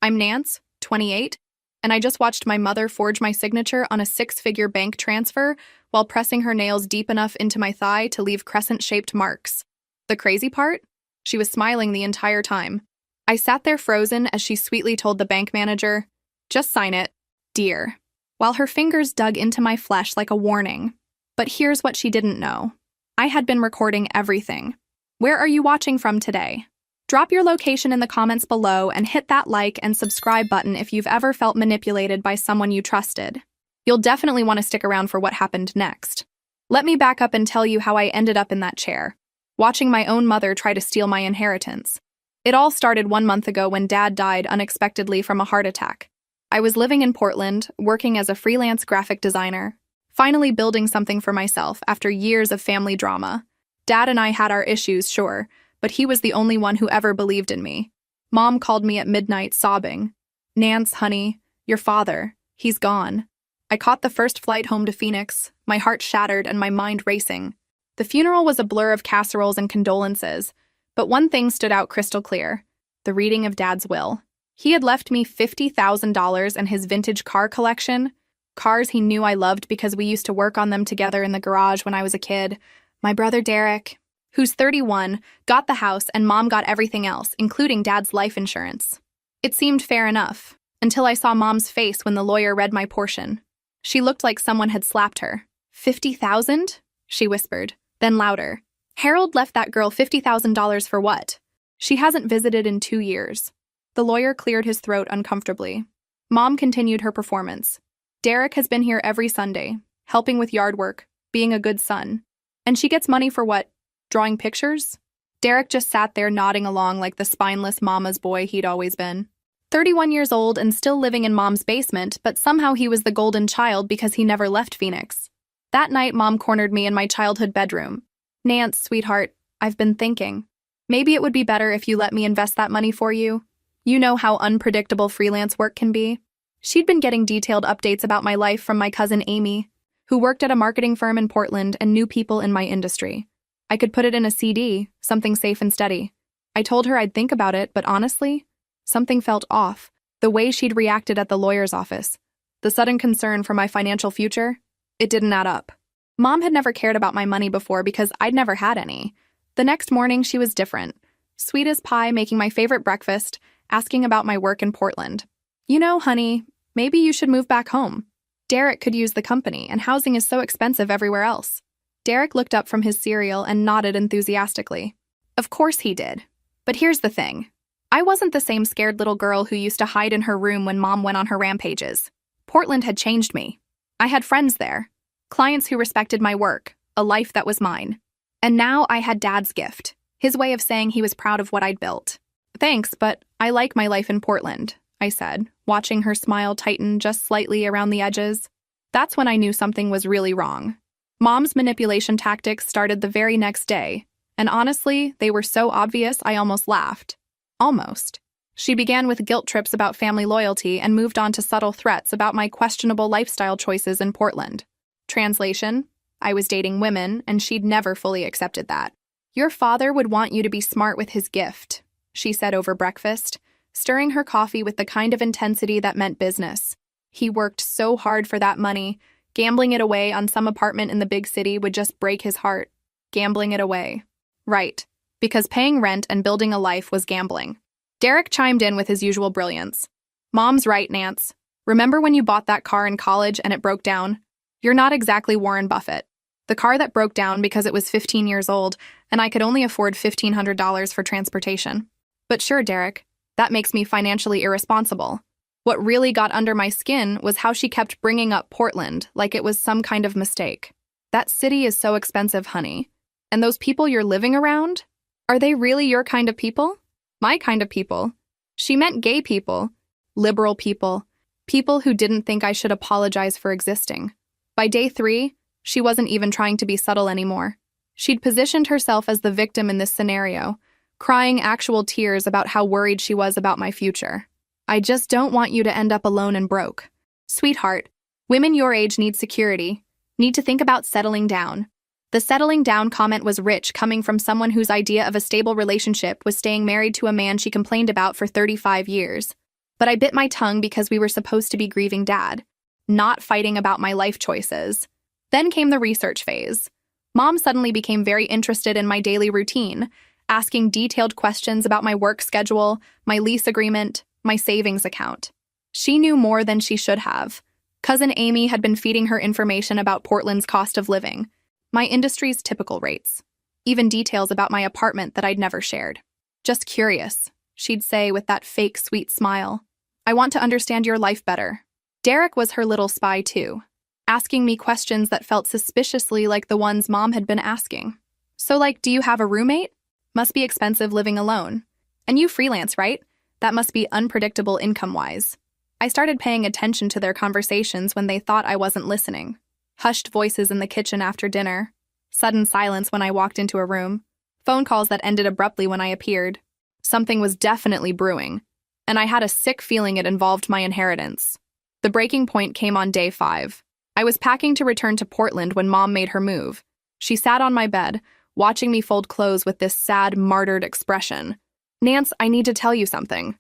I'm Nance, 28, and I just watched my mother forge my signature on a six-figure bank transfer while pressing her nails deep enough into my thigh to leave crescent-shaped marks. The crazy part? She was smiling the entire time. I sat there frozen as she sweetly told the bank manager, "Just sign it, dear," while her fingers dug into my flesh like a warning. But here's what she didn't know. I had been recording everything. Where are you watching from today? Drop your location in the comments below and hit that like and subscribe button if you've ever felt manipulated by someone you trusted. You'll definitely want to stick around for what happened next. Let me back up and tell you how I ended up in that chair, watching my own mother try to steal my inheritance. It all started 1 month ago when Dad died unexpectedly from a heart attack. I was living in Portland, working as a freelance graphic designer, finally building something for myself after years of family drama. Dad and I had our issues, sure, but he was the only one who ever believed in me. Mom called me at midnight sobbing, "Nance, honey, your father, he's gone." I caught the first flight home to Phoenix, my heart shattered and my mind racing. The funeral was a blur of casseroles and condolences, but one thing stood out crystal clear: the reading of Dad's will. He had left me $50,000 and his vintage car collection, cars he knew I loved because we used to work on them together in the garage when I was a kid. My brother Derek, who's 31, got the house and Mom got everything else, including Dad's life insurance. It seemed fair enough, until I saw Mom's face when the lawyer read my portion. She looked like someone had slapped her. "50,000? She whispered, then louder. "Harold left that girl $50,000 for what? She hasn't visited in 2 years. The lawyer cleared his throat uncomfortably. Mom continued her performance. "Derek has been here every Sunday, helping with yard work, being a good son. And she gets money for what? Drawing pictures?" Derek just sat there nodding along like the spineless mama's boy he'd always been. 31 years old and still living in Mom's basement, but somehow he was the golden child because he never left Phoenix. That night, Mom cornered me in my childhood bedroom. "Nance, sweetheart, I've been thinking. Maybe it would be better if you let me invest that money for you. You know how unpredictable freelance work can be." She'd been getting detailed updates about my life from my cousin Amy, who worked at a marketing firm in Portland and knew people in my industry. I could put it in a CD, something safe and steady. I told her I'd think about it, but honestly, something felt off. The way she'd reacted at the lawyer's office, the sudden concern for my financial future, it didn't add up. Mom had never cared about my money before because I'd never had any. The next morning, she was different. Sweet as pie, making my favorite breakfast, asking about my work in Portland. "You know, honey, maybe you should move back home. Derek could use the company, and housing is so expensive everywhere else." Derek looked up from his cereal and nodded enthusiastically. Of course he did. But here's the thing. I wasn't the same scared little girl who used to hide in her room when Mom went on her rampages. Portland had changed me. I had friends there, clients who respected my work, a life that was mine. And now I had Dad's gift, his way of saying he was proud of what I'd built. "Thanks, but I like my life in Portland," I said, watching her smile tighten just slightly around the edges. That's when I knew something was really wrong. Mom's manipulation tactics started the very next day, and honestly, they were so obvious I almost laughed. Almost. She began with guilt trips about family loyalty and moved on to subtle threats about my questionable lifestyle choices in Portland. Translation: I was dating women, and she'd never fully accepted that. "Your father would want you to be smart with his gift," she said over breakfast, stirring her coffee with the kind of intensity that meant business. "He worked so hard for that money. Gambling it away on some apartment in the big city would just break his heart. Gambling it away." Right, because paying rent and building a life was gambling. Derek chimed in with his usual brilliance. "Mom's right, Nance. Remember when you bought that car in college and it broke down? You're not exactly Warren Buffett. The car that broke down because it was 15 years old and I could only afford $1,500 for transportation. But sure, Derek, that makes me financially irresponsible." What really got under my skin was how she kept bringing up Portland like it was some kind of mistake. "That city is so expensive, honey. And those people you're living around? Are they really your kind of people?" My kind of people. She meant gay people, liberal people, people who didn't think I should apologize for existing. By day 3, she wasn't even trying to be subtle anymore. She'd positioned herself as the victim in this scenario, crying actual tears about how worried she was about my future. "I just don't want you to end up alone and broke. Sweetheart, women your age need security, need to think about settling down." The settling down comment was rich, coming from someone whose idea of a stable relationship was staying married to a man she complained about for 35 years. But I bit my tongue because we were supposed to be grieving Dad, not fighting about my life choices. Then came the research phase. Mom suddenly became very interested in my daily routine, asking detailed questions about my work schedule, my lease agreement, my savings account. She knew more than she should have. Cousin Amy had been feeding her information about Portland's cost of living, my industry's typical rates, even details about my apartment that I'd never shared. Just curious, she'd say with that fake sweet smile. I want to understand your life better. Derek was her little spy too, asking me questions that felt suspiciously like the ones Mom had been asking. So like, do you have a roommate? Must be expensive living alone. And you freelance, right? That must be unpredictable income-wise. I started paying attention to their conversations when they thought I wasn't listening. Hushed voices in the kitchen after dinner. Sudden silence when I walked into a room. Phone calls that ended abruptly when I appeared. Something was definitely brewing, and I had a sick feeling it involved my inheritance. The breaking point came on day 5. I was packing to return to Portland when Mom made her move. She sat on my bed, watching me fold clothes with this sad, martyred expression. Nance, I need to tell you something.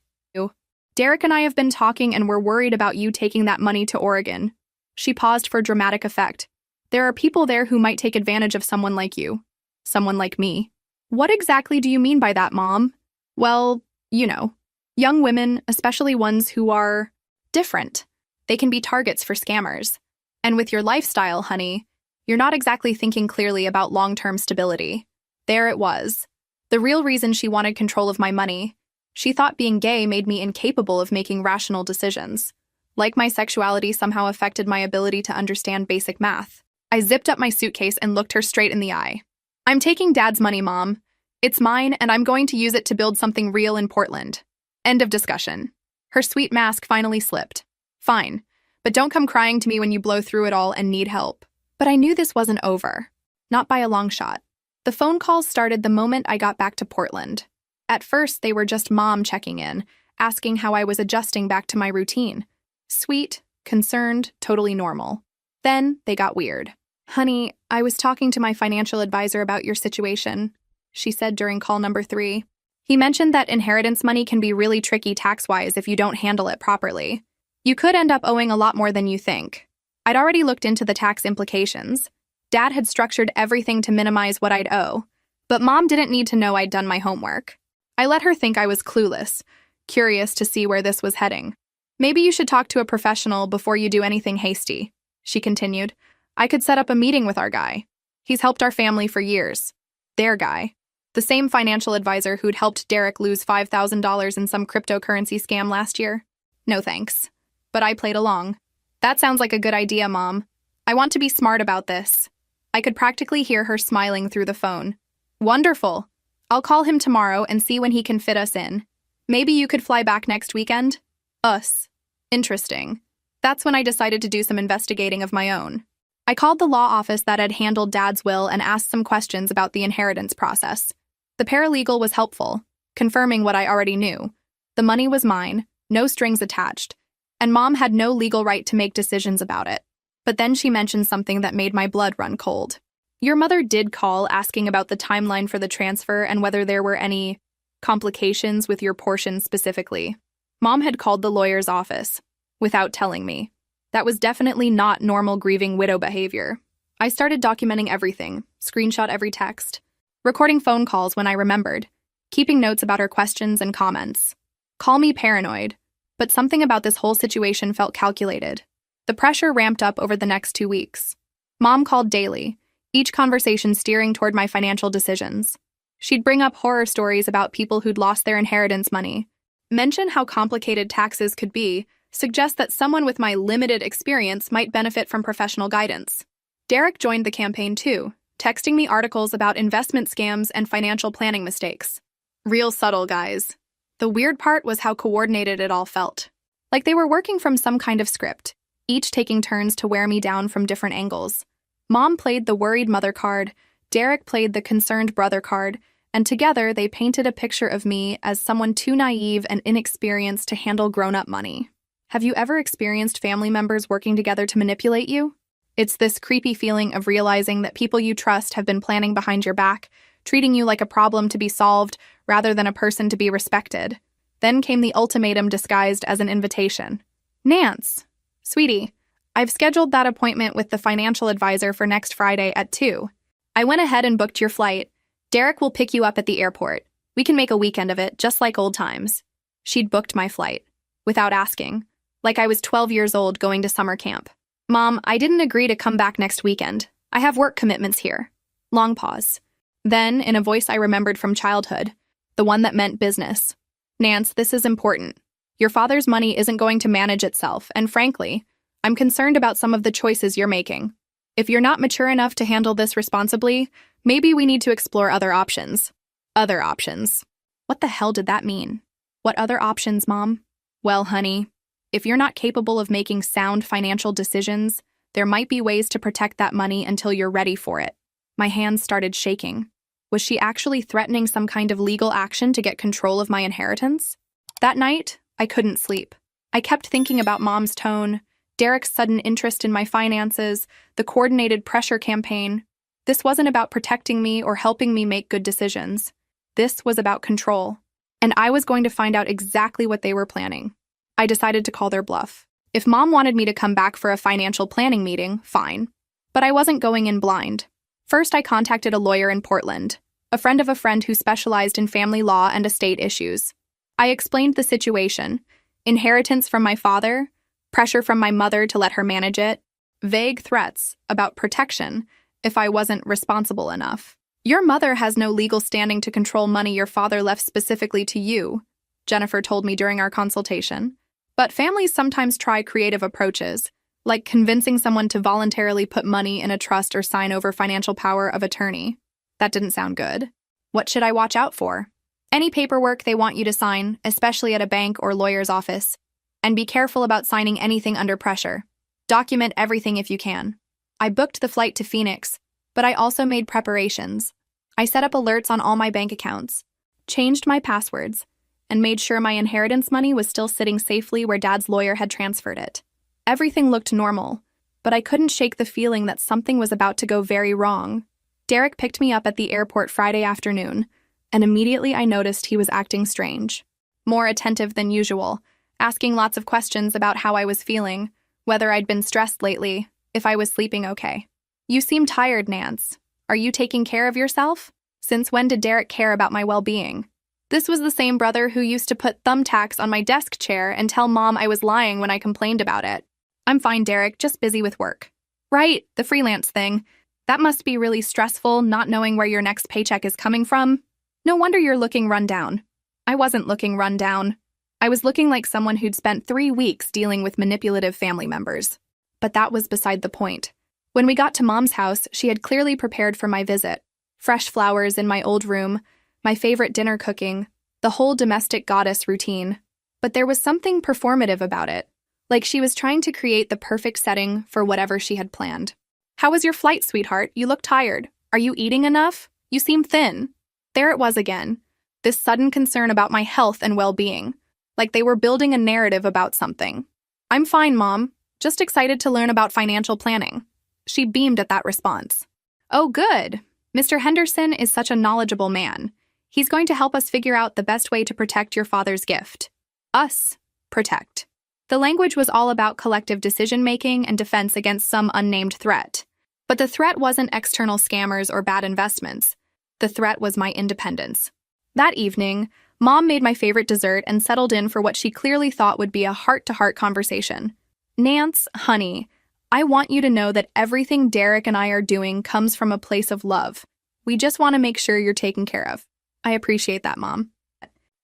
Derek and I have been talking and we're worried about you taking that money to Oregon. She paused for dramatic effect. There are people there who might take advantage of someone like you. Someone like me. What exactly do you mean by that, Mom? Well, you know, young women, especially ones who are different. They can be targets for scammers. And with your lifestyle, honey, you're not exactly thinking clearly about long-term stability. There it was. The real reason she wanted control of my money. She thought being gay made me incapable of making rational decisions. Like my sexuality somehow affected my ability to understand basic math. I zipped up my suitcase and looked her straight in the eye. I'm taking Dad's money, Mom. It's mine, and I'm going to use it to build something real in Portland. End of discussion. Her sweet mask finally slipped. Fine, but don't come crying to me when you blow through it all and need help. But I knew this wasn't over. Not by a long shot. The phone calls started the moment I got back to Portland. At first, they were just Mom checking in, asking how I was adjusting back to my routine. Sweet, concerned, totally normal. Then they got weird. Honey, I was talking to my financial advisor about your situation, she said during call number 3. He mentioned that inheritance money can be really tricky tax-wise if you don't handle it properly. You could end up owing a lot more than you think. I'd already looked into the tax implications. Dad had structured everything to minimize what I'd owe, but Mom didn't need to know I'd done my homework. I let her think I was clueless, curious to see where this was heading. Maybe you should talk to a professional before you do anything hasty, she continued. I could set up a meeting with our guy. He's helped our family for years. Their guy. The same financial advisor who'd helped Derek lose $5,000 in some cryptocurrency scam last year. No thanks. But I played along. That sounds like a good idea, Mom. I want to be smart about this. I could practically hear her smiling through the phone. Wonderful. I'll call him tomorrow and see when he can fit us in. Maybe you could fly back next weekend? Us. Interesting. That's when I decided to do some investigating of my own. I called the law office that had handled Dad's will and asked some questions about the inheritance process. The paralegal was helpful, confirming what I already knew. The money was mine, no strings attached, and Mom had no legal right to make decisions about it. But then she mentioned something that made my blood run cold. Your mother did call asking about the timeline for the transfer and whether there were any complications with your portion specifically. Mom had called the lawyer's office, without telling me. That was definitely not normal grieving widow behavior. I started documenting everything, screenshot every text, recording phone calls when I remembered, keeping notes about her questions and comments. Call me paranoid, but something about this whole situation felt calculated. The pressure ramped up over the next 2 weeks. Mom called daily, each conversation steering toward my financial decisions. She'd bring up horror stories about people who'd lost their inheritance money, mention how complicated taxes could be, suggest that someone with my limited experience might benefit from professional guidance. Derek joined the campaign too, texting me articles about investment scams and financial planning mistakes. Real subtle, guys. The weird part was how coordinated it all felt. Like they were working from some kind of script, each taking turns to wear me down from different angles. Mom played the worried mother card, Derek played the concerned brother card, and together they painted a picture of me as someone too naive and inexperienced to handle grown-up money. Have you ever experienced family members working together to manipulate you? It's this creepy feeling of realizing that people you trust have been planning behind your back, treating you like a problem to be solved rather than a person to be respected. Then came the ultimatum disguised as an invitation. Nance, sweetie, I've scheduled that appointment with the financial advisor for next Friday at 2. I went ahead and booked your flight. Derek will pick you up at the airport. We can make a weekend of it, just like old times. She'd booked my flight, without asking, like I was 12 years old going to summer camp. Mom, I didn't agree to come back next weekend. I have work commitments here. Long pause. Then, in a voice I remembered from childhood, the one that meant business. Nance, this is important. Your father's money isn't going to manage itself, and frankly, I'm concerned about some of the choices you're making. If you're not mature enough to handle this responsibly, maybe we need to explore other options. Other options. What the hell did that mean? What other options, Mom? Well, honey, if you're not capable of making sound financial decisions, there might be ways to protect that money until you're ready for it. My hands started shaking. Was she actually threatening some kind of legal action to get control of my inheritance? That night, I couldn't sleep. I kept thinking about Mom's tone, Derek's sudden interest in my finances, the coordinated pressure campaign. This wasn't about protecting me or helping me make good decisions. This was about control. And I was going to find out exactly what they were planning. I decided to call their bluff. If Mom wanted me to come back for a financial planning meeting, fine. But I wasn't going in blind. First, I contacted a lawyer in Portland, a friend of a friend who specialized in family law and estate issues. I explained the situation: inheritance from my father, pressure from my mother to let her manage it, vague threats about protection if I wasn't responsible enough. Your mother has no legal standing to control money your father left specifically to you, Jennifer told me during our consultation. But families sometimes try creative approaches, like convincing someone to voluntarily put money in a trust or sign over financial power of attorney. That didn't sound good. What should I watch out for? Any paperwork they want you to sign, especially at a bank or lawyer's office. And be careful about signing anything under pressure. Document everything if you can. I booked the flight to Phoenix, but I also made preparations. I set up alerts on all my bank accounts, changed my passwords, and made sure my inheritance money was still sitting safely where Dad's lawyer had transferred it. Everything looked normal, but I couldn't shake the feeling that something was about to go very wrong. Derek picked me up at the airport Friday afternoon, and immediately I noticed he was acting strange. More attentive than usual, asking lots of questions about how I was feeling, whether I'd been stressed lately, if I was sleeping okay. You seem tired, Nance. Are you taking care of yourself? Since when did Derek care about my well-being? This was the same brother who used to put thumbtacks on my desk chair and tell Mom I was lying when I complained about it. I'm fine, Derek, just busy with work. Right, the freelance thing. That must be really stressful, not knowing where your next paycheck is coming from. No wonder you're looking run down. I wasn't looking run down. I was looking like someone who'd spent 3 weeks dealing with manipulative family members. But that was beside the point. When we got to Mom's house, she had clearly prepared for my visit. Fresh flowers in my old room, my favorite dinner cooking, the whole domestic goddess routine. But there was something performative about it, like she was trying to create the perfect setting for whatever she had planned. How was your flight, sweetheart? You look tired. Are you eating enough? You seem thin. There it was again, this sudden concern about my health and well-being, like they were building a narrative about something. I'm fine, Mom. Just excited to learn about financial planning. She beamed at that response. Oh, good. Mr. Henderson is such a knowledgeable man. He's going to help us figure out the best way to protect your father's gift. Us. Protect. The language was all about collective decision-making and defense against some unnamed threat. But the threat wasn't external scammers or bad investments. The threat was my independence. That evening, Mom made my favorite dessert and settled in for what she clearly thought would be a heart-to-heart conversation. Nance, honey, I want you to know that everything Derek and I are doing comes from a place of love. We just want to make sure you're taken care of. I appreciate that, Mom.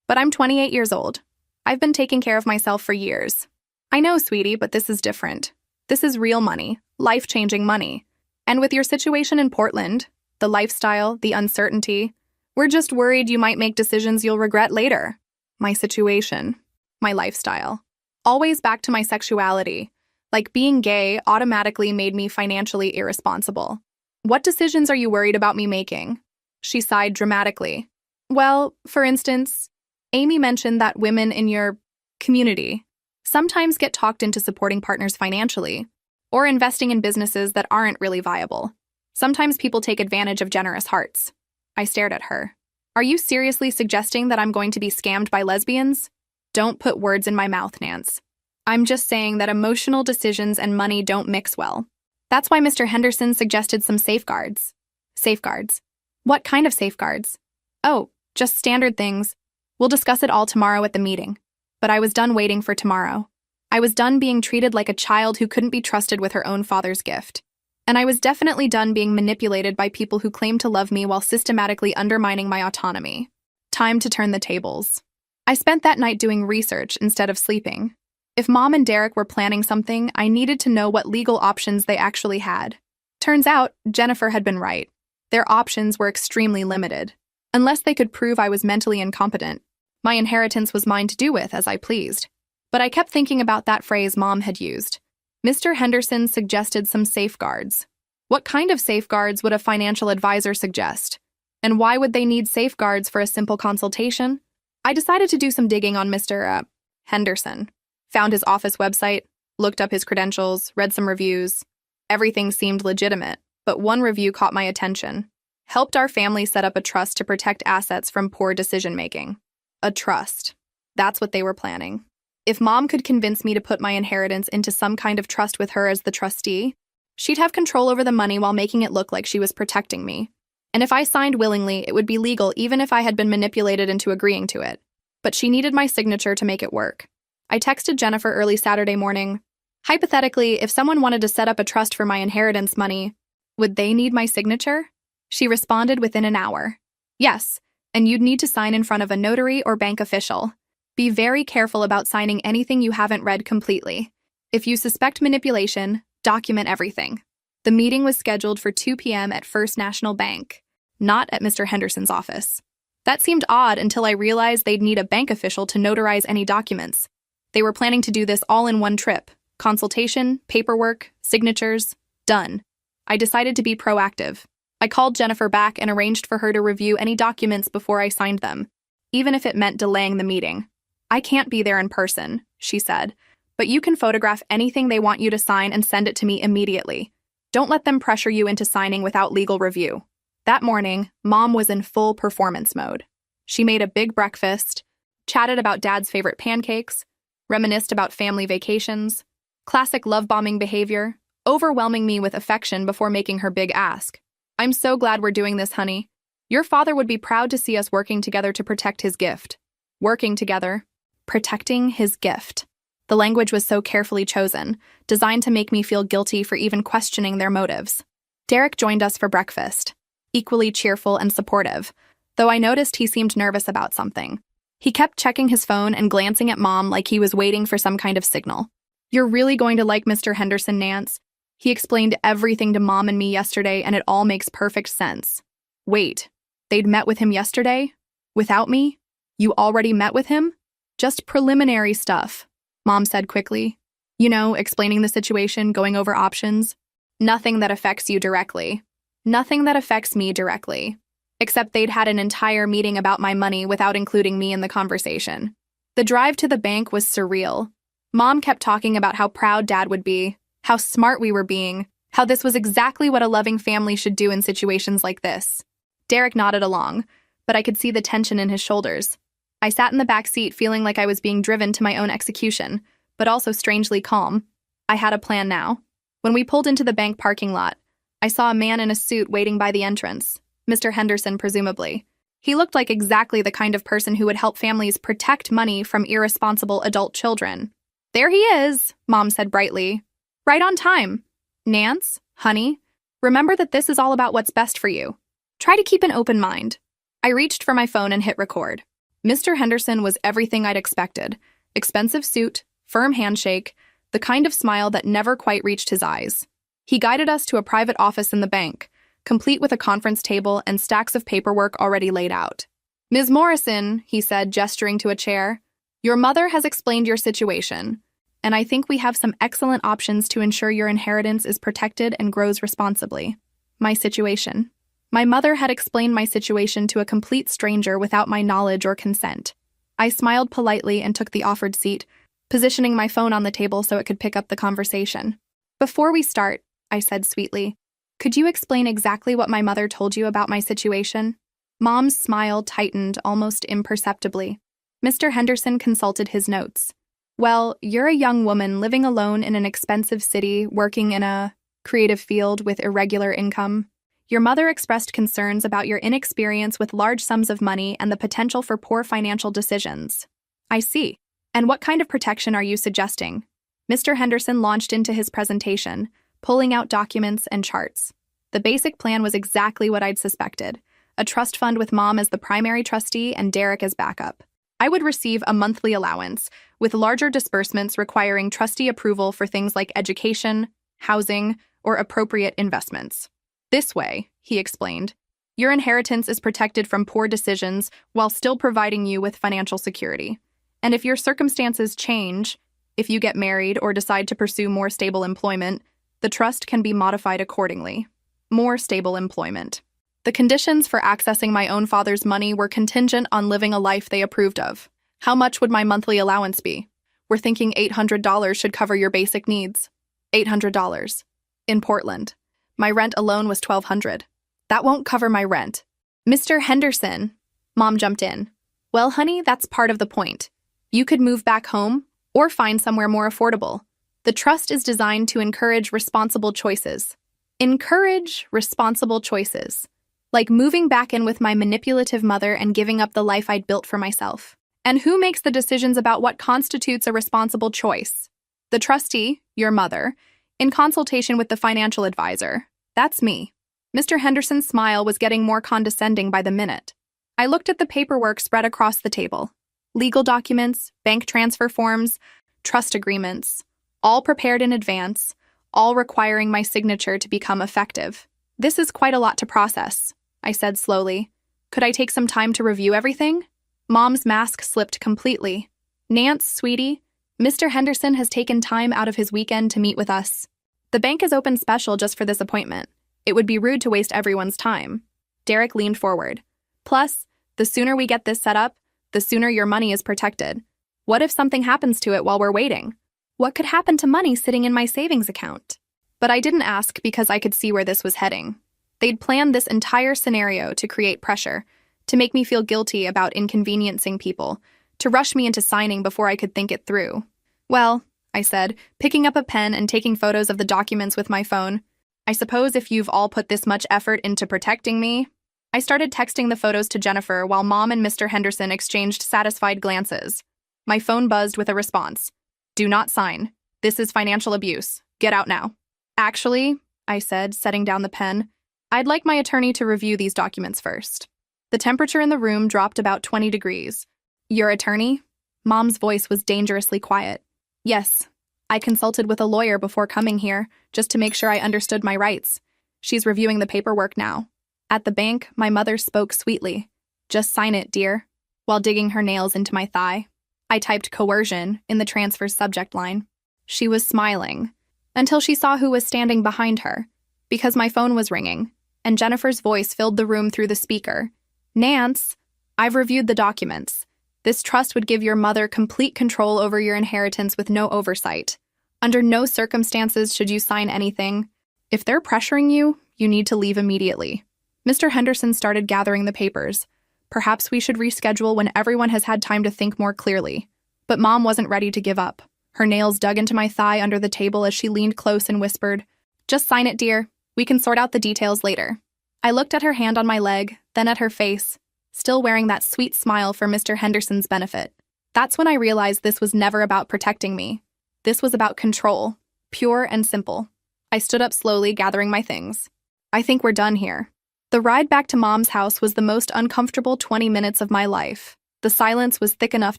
But I'm 28 years old. I've been taking care of myself for years. I know, sweetie, but this is different. This is real money, life-changing money. And with your situation in Portland, the lifestyle, the uncertainty, we're just worried you might make decisions you'll regret later. My situation, my lifestyle. Always back to my sexuality. Like being gay automatically made me financially irresponsible. What decisions are you worried about me making? She sighed dramatically. Well, for instance, Amy mentioned that women in your community sometimes get talked into supporting partners financially or investing in businesses that aren't really viable. Sometimes people take advantage of generous hearts. I stared at her. Are you seriously suggesting that I'm going to be scammed by lesbians? Don't put words in my mouth, Nance. I'm just saying that emotional decisions and money don't mix well. That's why Mr. Henderson suggested some safeguards. Safeguards. What kind of safeguards? Oh, just standard things. We'll discuss it all tomorrow at the meeting. But I was done waiting for tomorrow. I was done being treated like a child who couldn't be trusted with her own father's gift. And I was definitely done being manipulated by people who claimed to love me while systematically undermining my autonomy. Time to turn the tables. I spent that night doing research instead of sleeping. If Mom and Derek were planning something, I needed to know what legal options they actually had. Turns out, Jennifer had been right. Their options were extremely limited. Unless they could prove I was mentally incompetent, my inheritance was mine to do with as I pleased. But I kept thinking about that phrase Mom had used. Mr. Henderson suggested some safeguards. What kind of safeguards would a financial advisor suggest? And why would they need safeguards for a simple consultation? I decided to do some digging on Mr. Henderson. Found his office website, looked up his credentials, read some reviews. Everything seemed legitimate, but one review caught my attention. Helped our family set up a trust to protect assets from poor decision-making. A trust. That's what they were planning. If Mom could convince me to put my inheritance into some kind of trust with her as the trustee, she'd have control over the money while making it look like she was protecting me. And if I signed willingly, it would be legal even if I had been manipulated into agreeing to it. But she needed my signature to make it work. I texted Jennifer early Saturday morning. Hypothetically, if someone wanted to set up a trust for my inheritance money, would they need my signature? She responded within an hour. Yes, and you'd need to sign in front of a notary or bank official. Be very careful about signing anything you haven't read completely. If you suspect manipulation, document everything. The meeting was scheduled for 2 p.m. at First National Bank, not at Mr. Henderson's office. That seemed odd until I realized they'd need a bank official to notarize any documents. They were planning to do this all in one trip. Consultation, paperwork, signatures, done. I decided to be proactive. I called Jennifer back and arranged for her to review any documents before I signed them, even if it meant delaying the meeting. I can't be there in person, she said, but you can photograph anything they want you to sign and send it to me immediately. Don't let them pressure you into signing without legal review. That morning, Mom was in full performance mode. She made a big breakfast, chatted about Dad's favorite pancakes, reminisced about family vacations, classic love-bombing behavior, overwhelming me with affection before making her big ask. I'm so glad we're doing this, honey. Your father would be proud to see us working together to protect his gift. Working together. Protecting his gift. The language was so carefully chosen, designed to make me feel guilty for even questioning their motives. Derek joined us for breakfast, equally cheerful and supportive, though I noticed he seemed nervous about something. He kept checking his phone and glancing at Mom like he was waiting for some kind of signal. You're really going to like Mr. Henderson, Nance. He explained everything to Mom and me yesterday, and it all makes perfect sense. Wait, they'd met with him yesterday? Without me? You already met with him? Just preliminary stuff, Mom said quickly. You know, explaining the situation, going over options. Nothing that affects you directly. Nothing that affects me directly. Except they'd had an entire meeting about my money without including me in the conversation. The drive to the bank was surreal. Mom kept talking about how proud Dad would be, how smart we were being, how this was exactly what a loving family should do in situations like this. Derek nodded along, but I could see the tension in his shoulders. I sat in the back seat feeling like I was being driven to my own execution, but also strangely calm. I had a plan now. When we pulled into the bank parking lot, I saw a man in a suit waiting by the entrance, Mr. Henderson presumably. He looked like exactly the kind of person who would help families protect money from irresponsible adult children. There he is, Mom said brightly. Right on time. Nance, honey, remember that this is all about what's best for you. Try to keep an open mind. I reached for my phone and hit record. Mr. Henderson was everything I'd expected. Expensive suit, firm handshake, the kind of smile that never quite reached his eyes. He guided us to a private office in the bank, complete with a conference table and stacks of paperwork already laid out. Ms. Morrison, he said, gesturing to a chair, your mother has explained your situation, and I think we have some excellent options to ensure your inheritance is protected and grows responsibly. My situation. My mother had explained my situation to a complete stranger without my knowledge or consent. I smiled politely and took the offered seat, positioning my phone on the table so it could pick up the conversation. Before we start, I said sweetly, could you explain exactly what my mother told you about my situation? Mom's smile tightened almost imperceptibly. Mr. Henderson consulted his notes. Well, you're a young woman living alone in an expensive city, working in a creative field with irregular income. Your mother expressed concerns about your inexperience with large sums of money and the potential for poor financial decisions. I see. And what kind of protection are you suggesting? Mr. Henderson launched into his presentation, pulling out documents and charts. The basic plan was exactly what I'd suspected. A trust fund with Mom as the primary trustee and Derek as backup. I would receive a monthly allowance, with larger disbursements requiring trustee approval for things like education, housing, or appropriate investments. This way, he explained, your inheritance is protected from poor decisions while still providing you with financial security. And if your circumstances change, if you get married or decide to pursue more stable employment, the trust can be modified accordingly. More stable employment. The conditions for accessing my own father's money were contingent on living a life they approved of. How much would my monthly allowance be? We're thinking $800 should cover your basic needs. $800. In Portland. My rent alone was $1,200. That won't cover my rent. Mr. Henderson, Mom jumped in. Well, honey, that's part of the point. You could move back home or find somewhere more affordable. The trust is designed to encourage responsible choices. Encourage responsible choices. Like moving back in with my manipulative mother and giving up the life I'd built for myself. And who makes the decisions about what constitutes a responsible choice? The trustee, your mother, in consultation with the financial advisor. That's me. Mr. Henderson's smile was getting more condescending by the minute. I looked at the paperwork spread across the table. Legal documents, bank transfer forms, trust agreements, all prepared in advance, all requiring my signature to become effective. This is quite a lot to process, I said slowly. Could I take some time to review everything? Mom's mask slipped completely. Nance, sweetie, Mr. Henderson has taken time out of his weekend to meet with us. The bank is open special just for this appointment. It would be rude to waste everyone's time. Derek leaned forward. Plus, the sooner we get this set up, the sooner your money is protected. What if something happens to it while we're waiting? What could happen to money sitting in my savings account? But I didn't ask because I could see where this was heading. They'd planned this entire scenario to create pressure, to make me feel guilty about inconveniencing people, to rush me into signing before I could think it through. Well, I said, picking up a pen and taking photos of the documents with my phone, I suppose if you've all put this much effort into protecting me. I started texting the photos to Jennifer while Mom and Mr. Henderson exchanged satisfied glances. My phone buzzed with a response. Do not sign. This is financial abuse. Get out now. Actually, I said, setting down the pen, I'd like my attorney to review these documents first. The temperature in the room dropped about 20 degrees. Your attorney? Mom's voice was dangerously quiet. Yes. I consulted with a lawyer before coming here, just to make sure I understood my rights. She's reviewing the paperwork now. At the bank, my mother spoke sweetly. Just sign it, dear, while digging her nails into my thigh. I typed coercion in the transfer's subject line. She was smiling, until she saw who was standing behind her, because my phone was ringing, and Jennifer's voice filled the room through the speaker. Nance, I've reviewed the documents. This trust would give your mother complete control over your inheritance with no oversight. Under no circumstances should you sign anything. If they're pressuring you, you need to leave immediately. Mr. Henderson started gathering the papers. Perhaps we should reschedule when everyone has had time to think more clearly. But Mom wasn't ready to give up. Her nails dug into my thigh under the table as she leaned close and whispered, Just sign it, dear. We can sort out the details later. I looked at her hand on my leg, then at her face, still wearing that sweet smile for Mr. Henderson's benefit. That's when I realized this was never about protecting me. This was about control, pure and simple. I stood up slowly, gathering my things. I think we're done here. The ride back to Mom's house was the most uncomfortable 20 minutes of my life. The silence was thick enough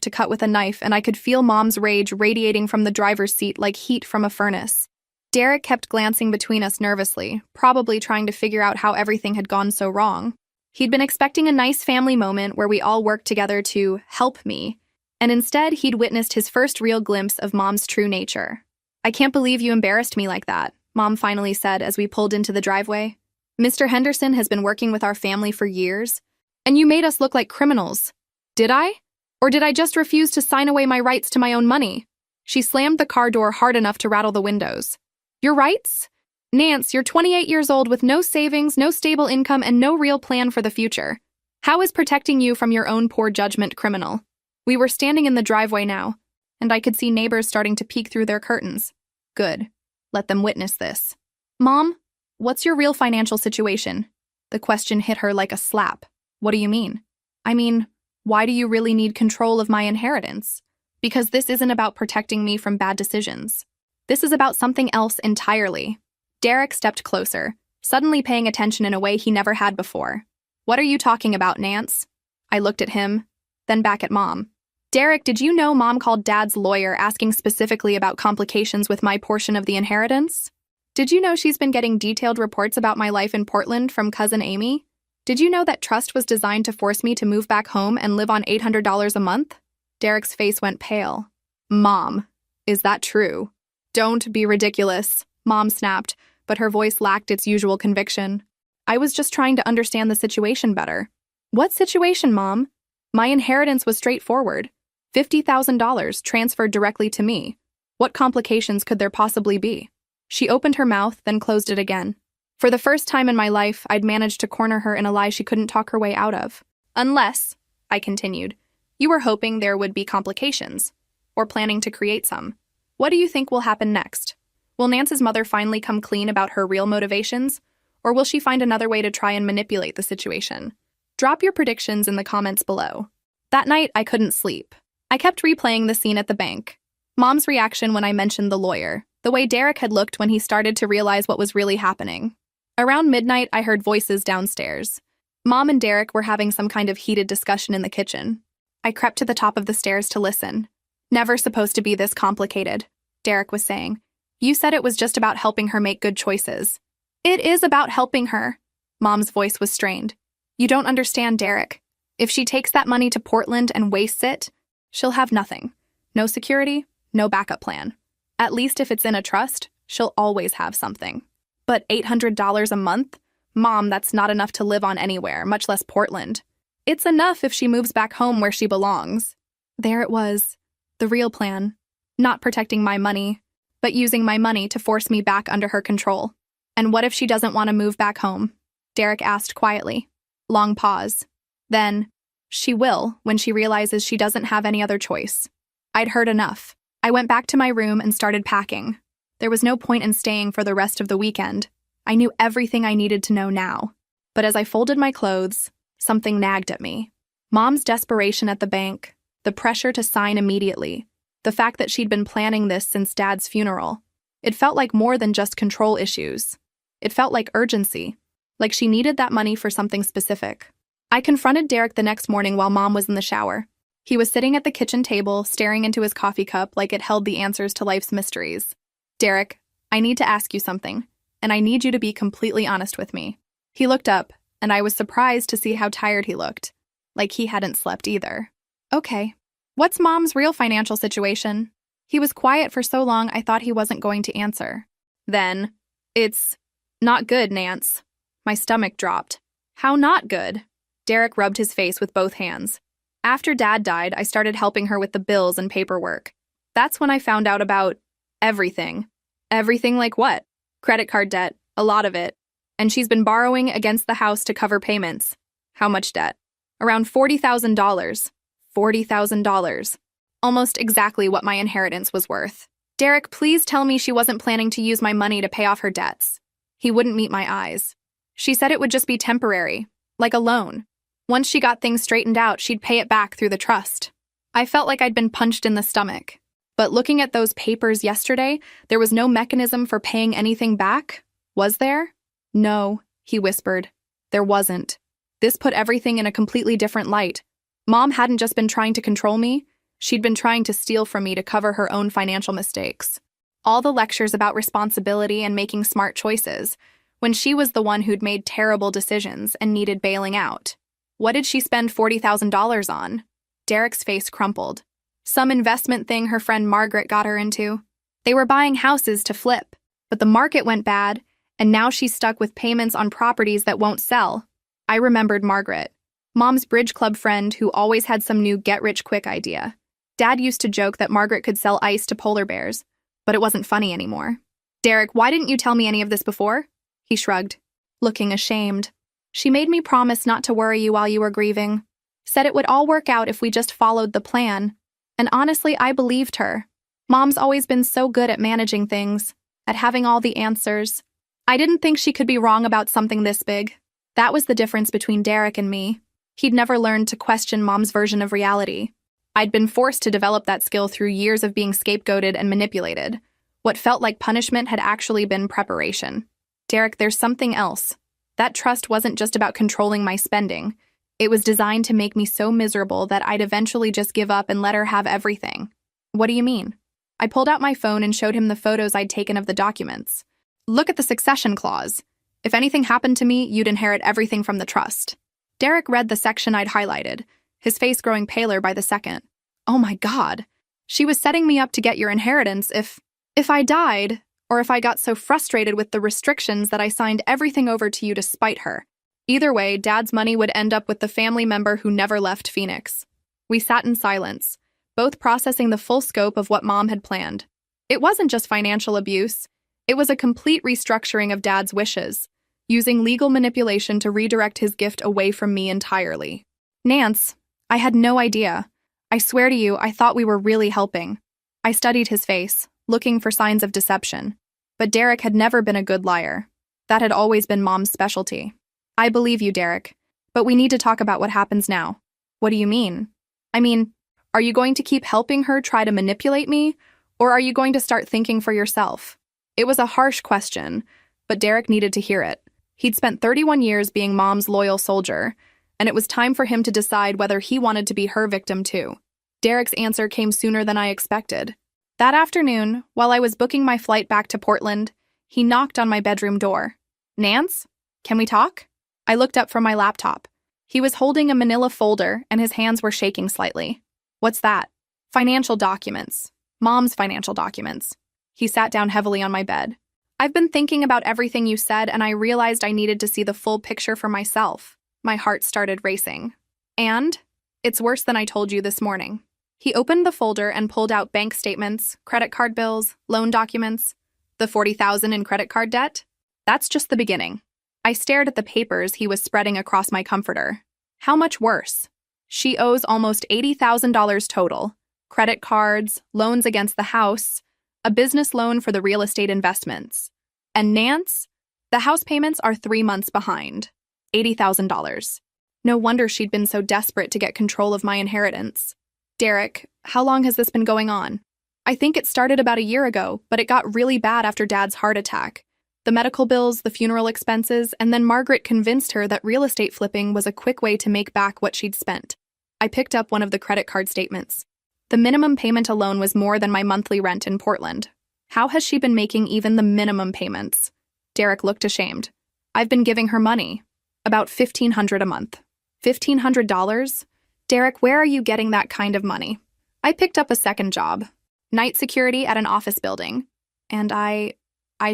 to cut with a knife, and I could feel Mom's rage radiating from the driver's seat like heat from a furnace. Derek kept glancing between us nervously, probably trying to figure out how everything had gone so wrong. He'd been expecting a nice family moment where we all worked together to help me, and instead he'd witnessed his first real glimpse of Mom's true nature. I can't believe you embarrassed me like that, Mom finally said as we pulled into the driveway. Mr. Henderson has been working with our family for years, and you made us look like criminals. Did I? Or did I just refuse to sign away my rights to my own money? She slammed the car door hard enough to rattle the windows. Your rights? Nance, you're 28 years old with no savings, no stable income, and no real plan for the future. How is protecting you from your own poor judgment criminal? We were standing in the driveway now, and I could see neighbors starting to peek through their curtains. Good. Let them witness this. Mom, what's your real financial situation? The question hit her like a slap. What do you mean? I mean, why do you really need control of my inheritance? Because this isn't about protecting me from bad decisions. This is about something else entirely. Derek stepped closer, suddenly paying attention in a way he never had before. What are you talking about, Nance? I looked at him, then back at Mom. Derek, did you know Mom called Dad's lawyer asking specifically about complications with my portion of the inheritance? Did you know she's been getting detailed reports about my life in Portland from cousin Amy? Did you know that trust was designed to force me to move back home and live on $800 a month? Derek's face went pale. Mom, is that true? Don't be ridiculous, Mom snapped, but her voice lacked its usual conviction. I was just trying to understand the situation better. What situation, Mom? My inheritance was straightforward. $50,000 transferred directly to me. What complications could there possibly be? She opened her mouth, then closed it again. For the first time in my life, I'd managed to corner her in a lie she couldn't talk her way out of. Unless, I continued, you were hoping there would be complications, or planning to create some. What do you think will happen next? Will Nance's mother finally come clean about her real motivations, or will she find another way to try and manipulate the situation? Drop your predictions in the comments below. That night, I couldn't sleep. I kept replaying the scene at the bank. Mom's reaction when I mentioned the lawyer, the way Derek had looked when he started to realize what was really happening. Around midnight, I heard voices downstairs. Mom and Derek were having some kind of heated discussion in the kitchen. I crept to the top of the stairs to listen. Never supposed to be this complicated, Derek was saying. You said it was just about helping her make good choices. It is about helping her. Mom's voice was strained. You don't understand, Derek. If she takes that money to Portland and wastes it, she'll have nothing. No security, no backup plan. At least if it's in a trust, she'll always have something. But $800 a month? Mom, that's not enough to live on anywhere, much less Portland. It's enough if she moves back home where she belongs. There it was. The real plan. Not protecting my money, but using my money to force me back under her control. And what if she doesn't want to move back home? Derek asked quietly. Long pause. Then, she will when she realizes she doesn't have any other choice. I'd heard enough. I went back to my room and started packing. There was no point in staying for the rest of the weekend. I knew everything I needed to know now. But as I folded my clothes, something nagged at me. Mom's desperation at the bank, the pressure to sign immediately, the fact that she'd been planning this since Dad's funeral. It felt like more than just control issues. It felt like urgency, like she needed that money for something specific. I confronted Derek the next morning while Mom was in the shower. He was sitting at the kitchen table, staring into his coffee cup like it held the answers to life's mysteries. Derek, I need to ask you something, and I need you to be completely honest with me. He looked up, and I was surprised to see how tired he looked, like he hadn't slept either. Okay. What's Mom's real financial situation? He was quiet for so long I thought he wasn't going to answer. Then, it's not good, Nance. My stomach dropped. How not good? Derek rubbed his face with both hands. After Dad died, I started helping her with the bills and paperwork. That's when I found out about everything. Everything like what? Credit card debt, a lot of it. And she's been borrowing against the house to cover payments. How much debt? Around $40,000. $40,000. Almost exactly what my inheritance was worth. Derek, please tell me she wasn't planning to use my money to pay off her debts. He wouldn't meet my eyes. She said it would just be temporary, like a loan. Once she got things straightened out, she'd pay it back through the trust. I felt like I'd been punched in the stomach. But looking at those papers yesterday, there was no mechanism for paying anything back, was there? No, he whispered. There wasn't. This put everything in a completely different light. Mom hadn't just been trying to control me, she'd been trying to steal from me to cover her own financial mistakes. All the lectures about responsibility and making smart choices, when she was the one who'd made terrible decisions and needed bailing out. What did she spend $40,000 on? Derek's face crumpled. Some investment thing her friend Margaret got her into. They were buying houses to flip, but the market went bad, and now she's stuck with payments on properties that won't sell. I remembered Margaret, Mom's bridge club friend who always had some new get-rich-quick idea. Dad used to joke that Margaret could sell ice to polar bears, but it wasn't funny anymore. Derek, why didn't you tell me any of this before? He shrugged, looking ashamed. She made me promise not to worry you while you were grieving. Said it would all work out if we just followed the plan. And honestly, I believed her. Mom's always been so good at managing things, at having all the answers. I didn't think she could be wrong about something this big. That was the difference between Derek and me. He'd never learned to question Mom's version of reality. I'd been forced to develop that skill through years of being scapegoated and manipulated. What felt like punishment had actually been preparation. Derek, there's something else. That trust wasn't just about controlling my spending. It was designed to make me so miserable that I'd eventually just give up and let her have everything. What do you mean? I pulled out my phone and showed him the photos I'd taken of the documents. Look at the succession clause. If anything happened to me, you'd inherit everything from the trust. Derek read the section I'd highlighted, his face growing paler by the second. Oh my God. She was setting me up to get your inheritance if I died, or if I got so frustrated with the restrictions that I signed everything over to you to spite her. Either way, Dad's money would end up with the family member who never left Phoenix. We sat in silence, both processing the full scope of what Mom had planned. It wasn't just financial abuse. It was a complete restructuring of Dad's wishes, using legal manipulation to redirect his gift away from me entirely. Nance, I had no idea. I swear to you, I thought we were really helping. I studied his face, looking for signs of deception. But Derek had never been a good liar. That had always been Mom's specialty. I believe you, Derek, but we need to talk about what happens now. What do you mean? Are you going to keep helping her try to manipulate me, or are you going to start thinking for yourself? It was a harsh question, but Derek needed to hear it. He'd spent 31 years being Mom's loyal soldier, and it was time for him to decide whether he wanted to be her victim too. Derek's answer came sooner than I expected. That afternoon, while I was booking my flight back to Portland, he knocked on my bedroom door. Nance, can we talk? I looked up from my laptop. He was holding a manila folder, and his hands were shaking slightly. What's that? Financial documents. Mom's financial documents. He sat down heavily on my bed. I've been thinking about everything you said, and I realized I needed to see the full picture for myself. My heart started racing. And? It's worse than I told you this morning. He opened the folder and pulled out bank statements, credit card bills, loan documents. The $40,000 in credit card debt? That's just the beginning. I stared at the papers he was spreading across my comforter. How much worse? She owes almost $80,000 total. Credit cards, loans against the house, a business loan for the real estate investments. And Nance? The house payments are 3 months behind. $80,000. No wonder she'd been so desperate to get control of my inheritance. Derek, how long has this been going on? I think it started about a year ago, but it got really bad after Dad's heart attack. The medical bills, the funeral expenses, and then Margaret convinced her that real estate flipping was a quick way to make back what she'd spent. I picked up one of the credit card statements. The minimum payment alone was more than my monthly rent in Portland. How has she been making even the minimum payments? Derek looked ashamed. I've been giving her money. About $1,500 a month. $1,500? Derek, where are you getting that kind of money? I picked up a second job. Night security at an office building. And I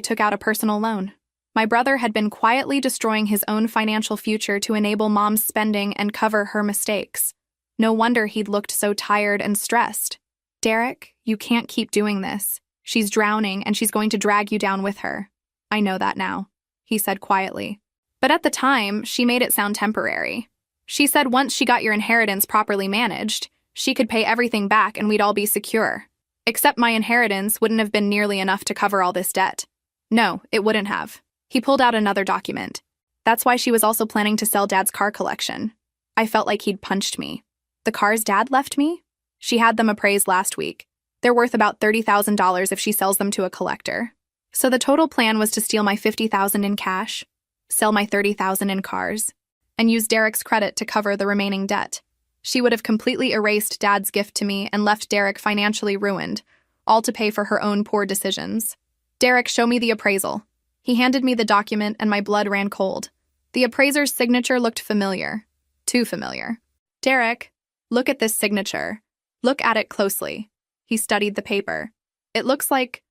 took out a personal loan. My brother had been quietly destroying his own financial future to enable Mom's spending and cover her mistakes. No wonder he'd looked so tired and stressed. Derek, you can't keep doing this. She's drowning and she's going to drag you down with her. I know that now, he said quietly. But at the time, she made it sound temporary. She said once she got your inheritance properly managed, she could pay everything back and we'd all be secure. Except my inheritance wouldn't have been nearly enough to cover all this debt. No, it wouldn't have. He pulled out another document. That's why she was also planning to sell Dad's car collection. I felt like he'd punched me. The cars Dad left me? She had them appraised last week. They're worth about $30,000 if she sells them to a collector. So the total plan was to steal my $50,000 in cash, sell my $30,000 in cars, and use Derek's credit to cover the remaining debt. She would have completely erased Dad's gift to me and left Derek financially ruined, all to pay for her own poor decisions. Derek, show me the appraisal. He handed me the document and my blood ran cold. The appraiser's signature looked familiar. Too familiar. Derek, look at this signature. Look at it closely. He studied the paper. It looks like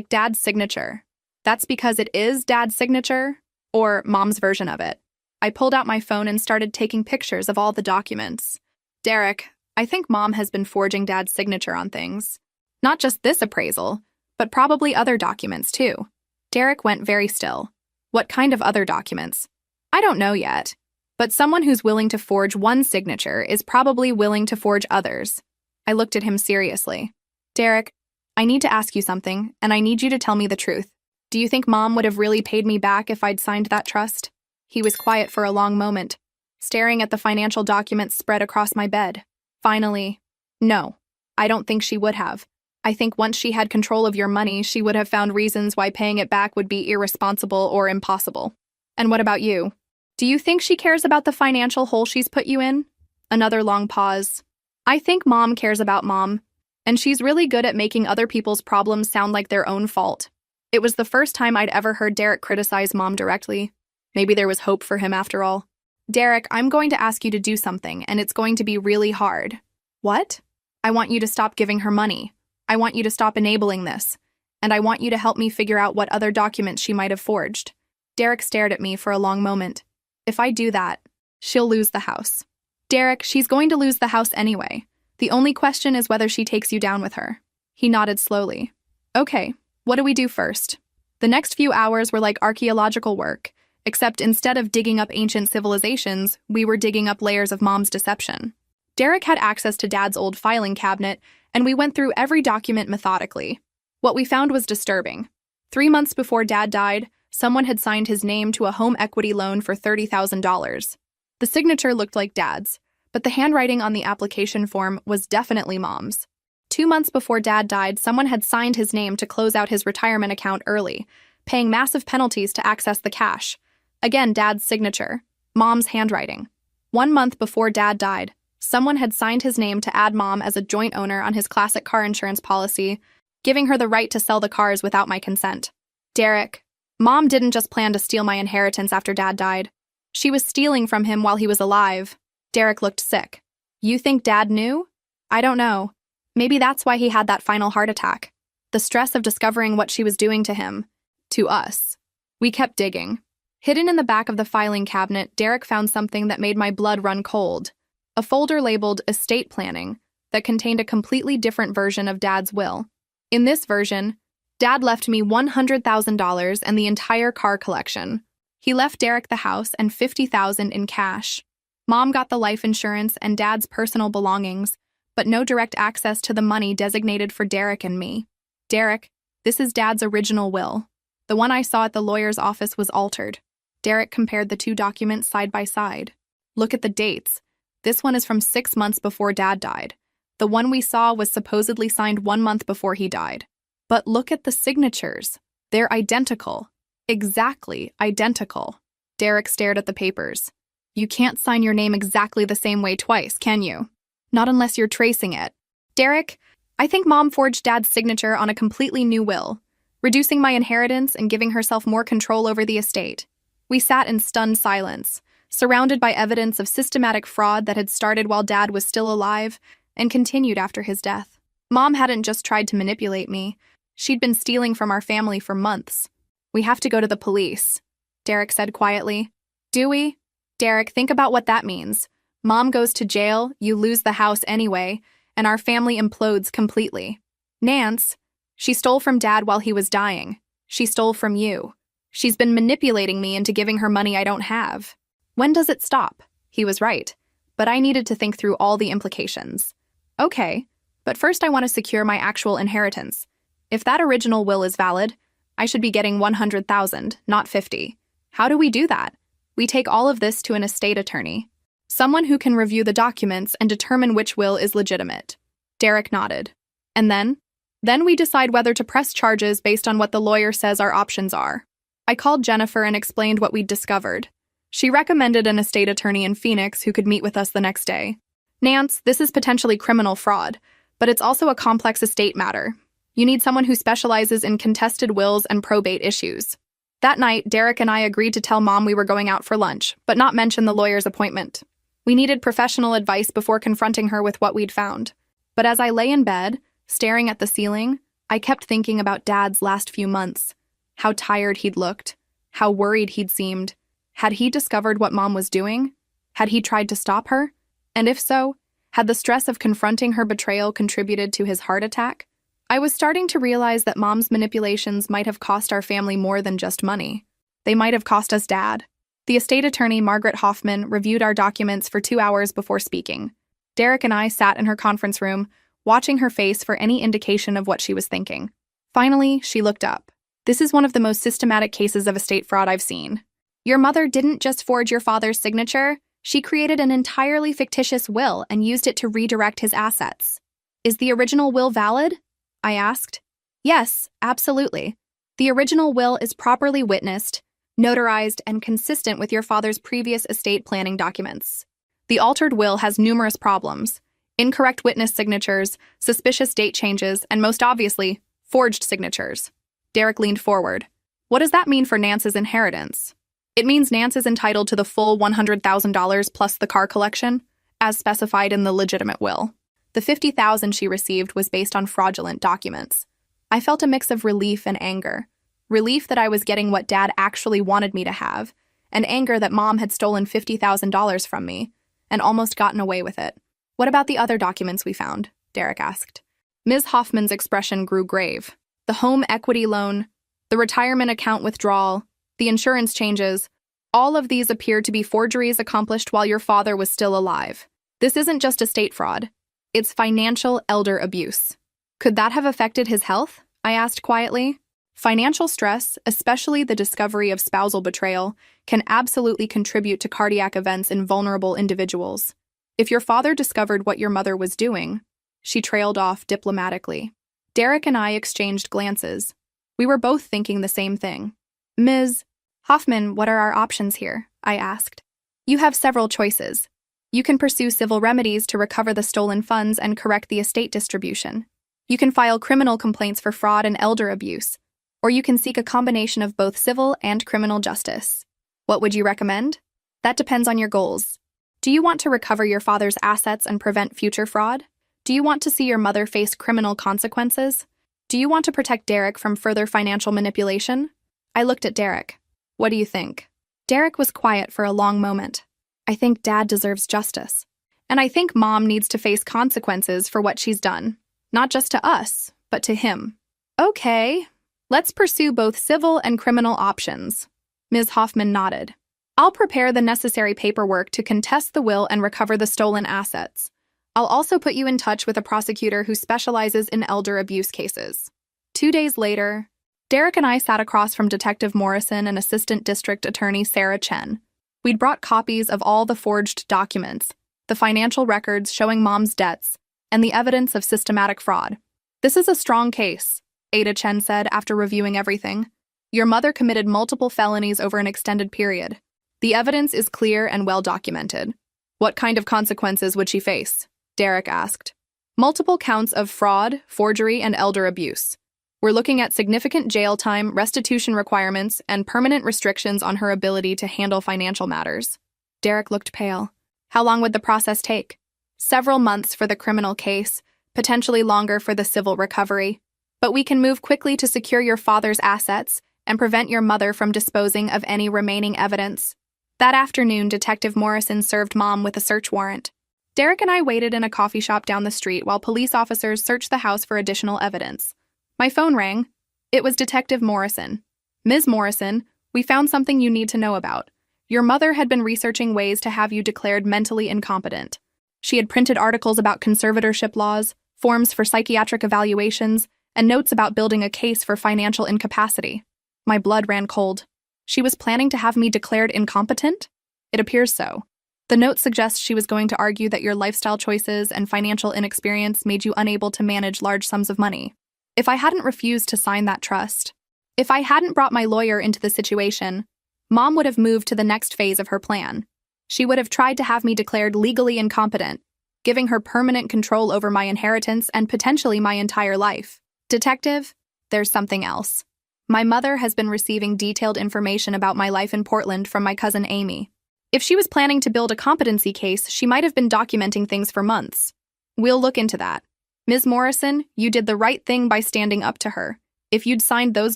Dad's signature. That's because it is Dad's signature, or Mom's version of it. I pulled out my phone and started taking pictures of all the documents. Derek, I think Mom has been forging Dad's signature on things. Not just this appraisal, but probably other documents too. Derek went very still. What kind of other documents? I don't know yet. But someone who's willing to forge one signature is probably willing to forge others. I looked at him seriously. Derek, I need to ask you something, and I need you to tell me the truth. Do you think Mom would have really paid me back if I'd signed that trust? He was quiet for a long moment, staring at the financial documents spread across my bed. Finally, no, I don't think she would have. I think once she had control of your money, she would have found reasons why paying it back would be irresponsible or impossible. And what about you? Do you think she cares about the financial hole she's put you in? Another long pause. I think Mom cares about Mom, and she's really good at making other people's problems sound like their own fault. It was the first time I'd ever heard Derek criticize Mom directly. Maybe there was hope for him after all. Derek, I'm going to ask you to do something, and it's going to be really hard. What? I want you to stop giving her money. I want you to stop enabling this. And I want you to help me figure out what other documents she might have forged. Derek stared at me for a long moment. If I do that, she'll lose the house. Derek, she's going to lose the house anyway. The only question is whether she takes you down with her. He nodded slowly. Okay, what do we do first? The next few hours were like archaeological work, except instead of digging up ancient civilizations, we were digging up layers of Mom's deception. Derek had access to Dad's old filing cabinet, and we went through every document methodically. What we found was disturbing. 3 months before Dad died, someone had signed his name to a home equity loan for $30,000. The signature looked like Dad's, but the handwriting on the application form was definitely Mom's. 2 months before Dad died, someone had signed his name to close out his retirement account early, paying massive penalties to access the cash. Again, Dad's signature, Mom's handwriting. 1 month before Dad died, someone had signed his name to add Mom as a joint owner on his classic car insurance policy, giving her the right to sell the cars without my consent. Derek, Mom didn't just plan to steal my inheritance after Dad died. She was stealing from him while he was alive. Derek looked sick. You think Dad knew? I don't know. Maybe that's why he had that final heart attack. The stress of discovering what she was doing to him. To us. We kept digging. Hidden in the back of the filing cabinet, Derek found something that made my blood run cold. A folder labeled Estate Planning that contained a completely different version of Dad's will. In this version, Dad left me $100,000 and the entire car collection. He left Derek the house and $50,000 in cash. Mom got the life insurance and Dad's personal belongings, but no direct access to the money designated for Derek and me. Derek, this is Dad's original will. The one I saw at the lawyer's office was altered. Derek compared the two documents side by side. Look at the dates. This one is from 6 months before Dad died. The one we saw was supposedly signed 1 month before he died. But look at the signatures. They're identical. Exactly identical. Derek stared at the papers. You can't sign your name exactly the same way twice, can you? Not unless you're tracing it. Derek, I think Mom forged Dad's signature on a completely new will, reducing my inheritance and giving herself more control over the estate. We sat in stunned silence, surrounded by evidence of systematic fraud that had started while Dad was still alive and continued after his death. Mom hadn't just tried to manipulate me. She'd been stealing from our family for months. We have to go to the police, Derek said quietly. Do we? Derek, think about what that means. Mom goes to jail, you lose the house anyway, and our family implodes completely. Nance, she stole from Dad while he was dying. She stole from you. She's been manipulating me into giving her money I don't have. When does it stop? He was right, but I needed to think through all the implications. Okay, but first I want to secure my actual inheritance. If that original will is valid, I should be getting $100,000, not $50,000. How do we do that? We take all of this to an estate attorney, someone who can review the documents and determine which will is legitimate. Derek nodded. And then? Then we decide whether to press charges based on what the lawyer says our options are. I called Jennifer and explained what we'd discovered. She recommended an estate attorney in Phoenix who could meet with us the next day. Nance, this is potentially criminal fraud, but it's also a complex estate matter. You need someone who specializes in contested wills and probate issues. That night, Derek and I agreed to tell Mom we were going out for lunch, but not mention the lawyer's appointment. We needed professional advice before confronting her with what we'd found. But as I lay in bed, staring at the ceiling, I kept thinking about Dad's last few months. How tired he'd looked. How worried he'd seemed. Had he discovered what Mom was doing? Had he tried to stop her? And if so, had the stress of confronting her betrayal contributed to his heart attack? I was starting to realize that Mom's manipulations might have cost our family more than just money. They might have cost us Dad. The estate attorney, Margaret Hoffman, reviewed our documents for 2 hours before speaking. Derek and I sat in her conference room, watching her face for any indication of what she was thinking. Finally, she looked up. This is one of the most systematic cases of estate fraud I've seen. Your mother didn't just forge your father's signature, she created an entirely fictitious will and used it to redirect his assets. Is the original will valid? I asked. Yes, absolutely. The original will is properly witnessed, notarized, and consistent with your father's previous estate planning documents. The altered will has numerous problems: incorrect witness signatures, suspicious date changes, and most obviously, forged signatures. Derek leaned forward. What does that mean for Nance's inheritance? It means Nance is entitled to the full $100,000 plus the car collection, as specified in the legitimate will. The $50,000 she received was based on fraudulent documents. I felt a mix of relief and anger. Relief that I was getting what Dad actually wanted me to have, and anger that Mom had stolen $50,000 from me, and almost gotten away with it. What about the other documents we found? Derek asked. Ms. Hoffman's expression grew grave. The home equity loan, the retirement account withdrawal, the insurance changes, all of these appeared to be forgeries accomplished while your father was still alive. This isn't just estate fraud. It's financial elder abuse. Could that have affected his health? I asked quietly. Financial stress, especially the discovery of spousal betrayal, can absolutely contribute to cardiac events in vulnerable individuals. If your father discovered what your mother was doing, she trailed off diplomatically. Derek and I exchanged glances. We were both thinking the same thing. Ms. Hoffman, what are our options here? I asked. You have several choices. You can pursue civil remedies to recover the stolen funds and correct the estate distribution. You can file criminal complaints for fraud and elder abuse, or you can seek a combination of both civil and criminal justice. What would you recommend? That depends on your goals. Do you want to recover your father's assets and prevent future fraud? Do you want to see your mother face criminal consequences? Do you want to protect Derek from further financial manipulation? I looked at Derek. What do you think? Derek was quiet for a long moment. I think Dad deserves justice. And I think Mom needs to face consequences for what she's done. Not just to us, but to him. Okay, let's pursue both civil and criminal options. Ms. Hoffman nodded. I'll prepare the necessary paperwork to contest the will and recover the stolen assets. I'll also put you in touch with a prosecutor who specializes in elder abuse cases. 2 days later, Derek and I sat across from Detective Morrison and Assistant District Attorney Sarah Chen. We'd brought copies of all the forged documents, the financial records showing Mom's debts, and the evidence of systematic fraud. This is a strong case, Ada Chen said after reviewing everything. Your mother committed multiple felonies over an extended period. The evidence is clear and well documented. What kind of consequences would she face? Derek asked. Multiple counts of fraud, forgery, and elder abuse. We're looking at significant jail time, restitution requirements, and permanent restrictions on her ability to handle financial matters. Derek looked pale. How long would the process take? Several months for the criminal case, potentially longer for the civil recovery. But we can move quickly to secure your father's assets and prevent your mother from disposing of any remaining evidence. That afternoon, Detective Morrison served Mom with a search warrant. Derek and I waited in a coffee shop down the street while police officers searched the house for additional evidence. My phone rang. It was Detective Morrison. Ms. Morrison, we found something you need to know about. Your mother had been researching ways to have you declared mentally incompetent. She had printed articles about conservatorship laws, forms for psychiatric evaluations, and notes about building a case for financial incapacity. My blood ran cold. She was planning to have me declared incompetent? It appears so. The note suggests she was going to argue that your lifestyle choices and financial inexperience made you unable to manage large sums of money. If I hadn't refused to sign that trust, if I hadn't brought my lawyer into the situation, Mom would have moved to the next phase of her plan. She would have tried to have me declared legally incompetent, giving her permanent control over my inheritance and potentially my entire life. Detective, there's something else. My mother has been receiving detailed information about my life in Portland from my cousin Amy. If she was planning to build a competency case, she might have been documenting things for months. We'll look into that. Ms. Morrison, you did the right thing by standing up to her. If you'd signed those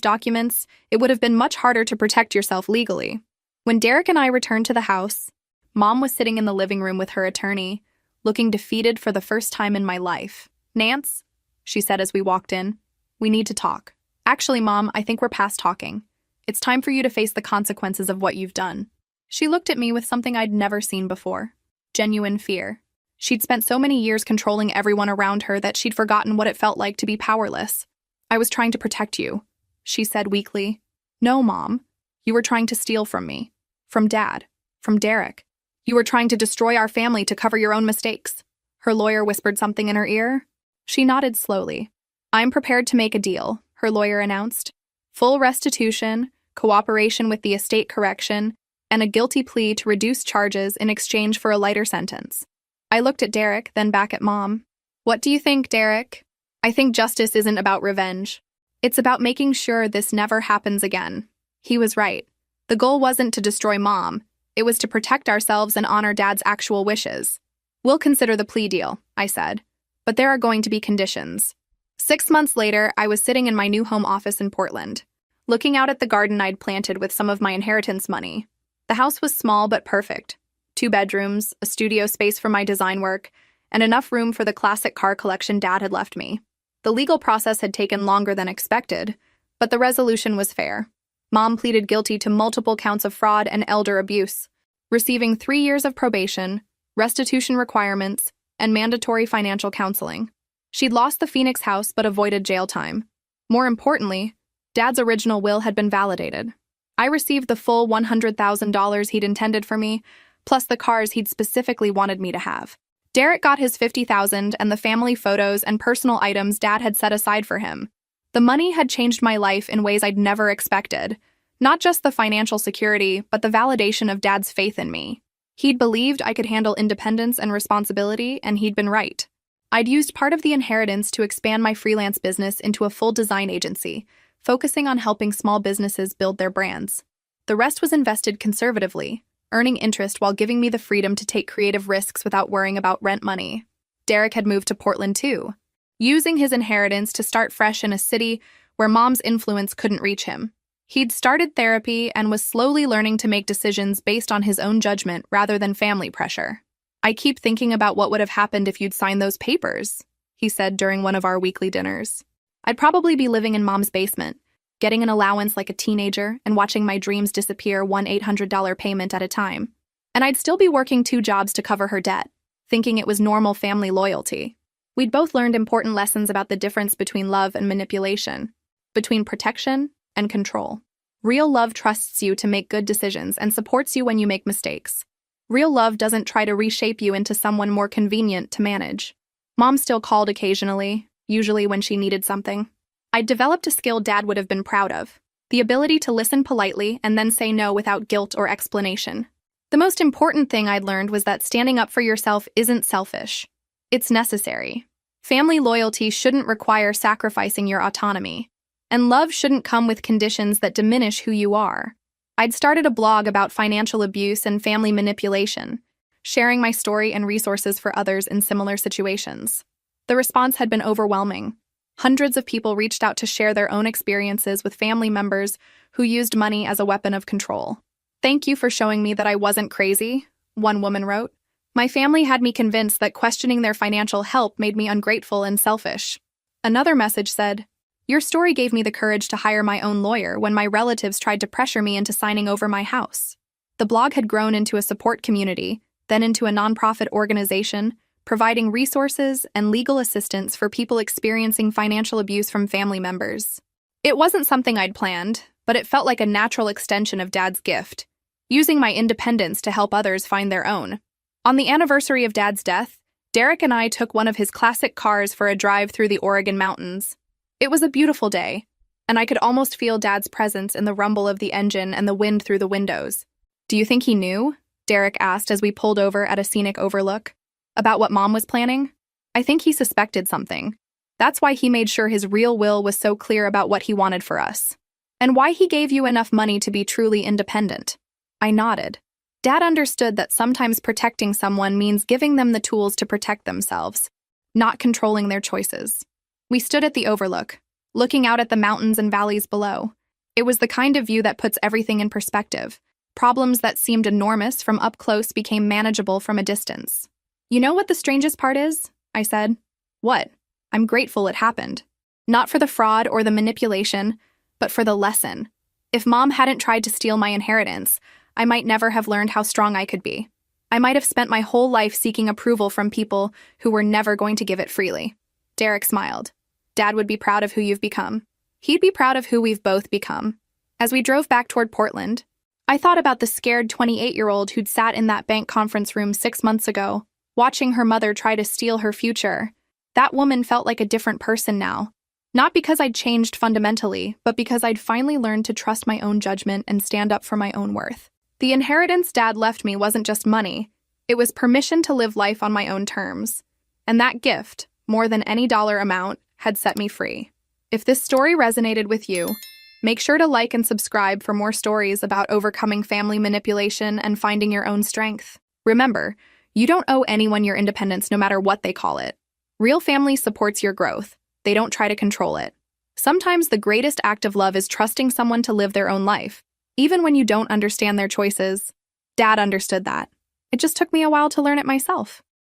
documents, it would have been much harder to protect yourself legally. When Derek and I returned to the house, Mom was sitting in the living room with her attorney, looking defeated for the first time in my life. Nance, she said as we walked in, we need to talk. Actually, Mom, I think we're past talking. It's time for you to face the consequences of what you've done. She looked at me with something I'd never seen before: genuine fear. She'd spent so many years controlling everyone around her that she'd forgotten what it felt like to be powerless. "I was trying to protect you," she said weakly. "No, Mom. You were trying to steal from me. From Dad. From Derek. You were trying to destroy our family to cover your own mistakes." Her lawyer whispered something in her ear. She nodded slowly. "I'm prepared to make a deal," her lawyer announced. "Full restitution, cooperation with the estate correction, and a guilty plea to reduce charges in exchange for a lighter sentence." I looked at Derek, then back at Mom. "What do you think, Derek?" "I think justice isn't about revenge. It's about making sure this never happens again." He was right. The goal wasn't to destroy Mom. It was to protect ourselves and honor Dad's actual wishes. "We'll consider the plea deal," I said. "But there are going to be conditions." 6 months later, I was sitting in my new home office in Portland, looking out at the garden I'd planted with some of my inheritance money. The house was small but perfect. 2 bedrooms, a studio space for my design work, and enough room for the classic car collection Dad had left me. The legal process had taken longer than expected, but the resolution was fair. Mom pleaded guilty to multiple counts of fraud and elder abuse, receiving 3 years of probation, restitution requirements, and mandatory financial counseling. She'd lost the Phoenix house but avoided jail time. More importantly, Dad's original will had been validated. I received the full $100,000 he'd intended for me, plus the cars he'd specifically wanted me to have. Derek got his $50,000 and the family photos and personal items Dad had set aside for him. The money had changed my life in ways I'd never expected. Not just the financial security, but the validation of Dad's faith in me. He'd believed I could handle independence and responsibility, and he'd been right. I'd used part of the inheritance to expand my freelance business into a full design agency, focusing on helping small businesses build their brands. The rest was invested conservatively, earning interest while giving me the freedom to take creative risks without worrying about rent money. Derek had moved to Portland too, using his inheritance to start fresh in a city where Mom's influence couldn't reach him. He'd started therapy and was slowly learning to make decisions based on his own judgment rather than family pressure. "I keep thinking about what would have happened if you'd signed those papers," he said during one of our weekly dinners. "I'd probably be living in Mom's basement, getting an allowance like a teenager and watching my dreams disappear one $800 payment at a time. And I'd still be working 2 jobs to cover her debt, thinking it was normal family loyalty." We'd both learned important lessons about the difference between love and manipulation, between protection and control. Real love trusts you to make good decisions and supports you when you make mistakes. Real love doesn't try to reshape you into someone more convenient to manage. Mom still called occasionally, usually when she needed something. I'd developed a skill Dad would have been proud of: the ability to listen politely and then say no without guilt or explanation. The most important thing I'd learned was that standing up for yourself isn't selfish. It's necessary. Family loyalty shouldn't require sacrificing your autonomy, and love shouldn't come with conditions that diminish who you are. I'd started a blog about financial abuse and family manipulation, sharing my story and resources for others in similar situations. The response had been overwhelming. Hundreds of people reached out to share their own experiences with family members who used money as a weapon of control. "Thank you for showing me that I wasn't crazy," one woman wrote. "My family had me convinced that questioning their financial help made me ungrateful and selfish." Another message said, "Your story gave me the courage to hire my own lawyer when my relatives tried to pressure me into signing over my house." The blog had grown into a support community, then into a nonprofit organization, providing resources and legal assistance for people experiencing financial abuse from family members. It wasn't something I'd planned, but it felt like a natural extension of Dad's gift, using my independence to help others find their own. On the anniversary of Dad's death, Derek and I took one of his classic cars for a drive through the Oregon mountains. It was a beautiful day, and I could almost feel Dad's presence in the rumble of the engine and the wind through the windows. "Do you think he knew?" Derek asked as we pulled over at a scenic overlook. "About what Mom was planning?" "I think he suspected something. That's why he made sure his real will was so clear about what he wanted for us. And why he gave you enough money to be truly independent." I nodded. Dad understood that sometimes protecting someone means giving them the tools to protect themselves, not controlling their choices. We stood at the overlook, looking out at the mountains and valleys below. It was the kind of view that puts everything in perspective. Problems that seemed enormous from up close became manageable from a distance. "You know what the strangest part is?" I said. "What?" "I'm grateful it happened. Not for the fraud or the manipulation, but for the lesson. If Mom hadn't tried to steal my inheritance, I might never have learned how strong I could be. I might have spent my whole life seeking approval from people who were never going to give it freely. Derek smiled. Dad would be proud of who you've become. He'd be proud of who we've both become. As we drove back toward Portland, I thought about the scared 28-year-old who'd sat in that bank conference room 6 months ago, watching her mother try to steal her future. That woman felt like a different person now. Not because I'd changed fundamentally, but because I'd finally learned to trust my own judgment and stand up for my own worth. The inheritance Dad left me wasn't just money. It was permission to live life on my own terms. And that gift, more than any dollar amount, had set me free. If this story resonated with you, make sure to like and subscribe for more stories about overcoming family manipulation and finding your own strength. Remember, you don't owe anyone your independence no matter what they call it. Real family supports your growth. They don't try to control it. Sometimes the greatest act of love is trusting someone to live their own life, even when you don't understand their choices. Dad understood that. It just took me a while to learn it myself.